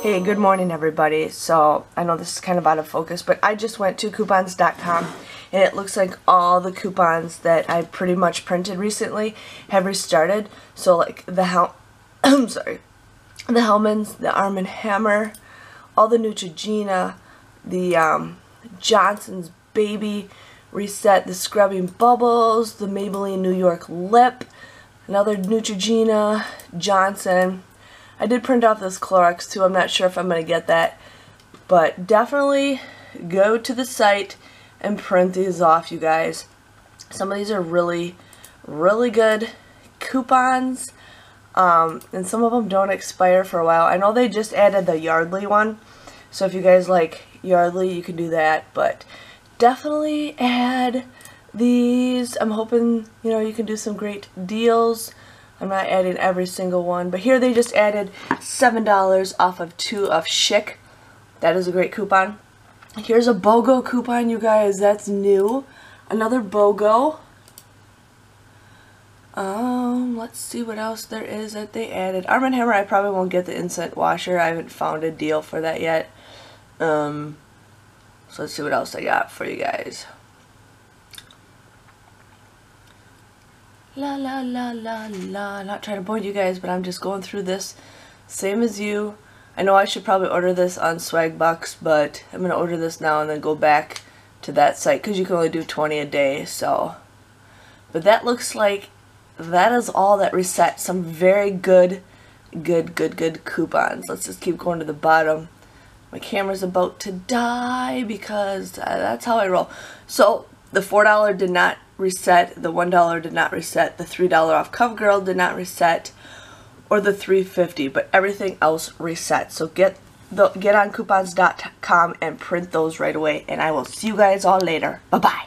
Hey, good morning everybody. So, I know this is kind of out of focus, but I just went to coupons.com and it looks like all the coupons that I pretty much printed recently have restarted. So like the I'm sorry, the Hellmann's, the Arm & Hammer, all the Neutrogena, the Johnson's Baby reset, the Scrubbing Bubbles, the Maybelline New York Lip, another Neutrogena, Johnson. I did print off this Clorox too. I'm not sure if I'm going to get that, but definitely go to the site and print these off, you guys. Some of these are really, really good coupons, and some of them don't expire for a while. I know they just added the Yardley one, so if you guys like Yardley, you can do that, but definitely add these. I'm hoping, you know, you can do some great deals. I'm not adding every single one, but here they just added $7 off of 2 of Chic. That is a great coupon. Here's a BOGO coupon, you guys. That's new. Another BOGO. Let's see what else there is that they added. Arm & Hammer, I probably won't get the instant washer. I haven't found a deal for that yet. So let's see what else I got for you guys. La la la la la. Not trying to bore you guys, but I'm just going through this same as you. I know I should probably order this on Swagbucks, but I'm going to order this now and then go back to that site because you can only do 20 a day. So, but that looks like that is all that reset. Some very good coupons. Let's just keep going to the bottom. My camera's about to die because that's how I roll. So the $4 did not reset, the $1 did not reset, the $3 off CoverGirl did not reset, or the $3.50, but everything else reset. So get on coupons.com and print those right away, and I will see you guys all later. Bye bye.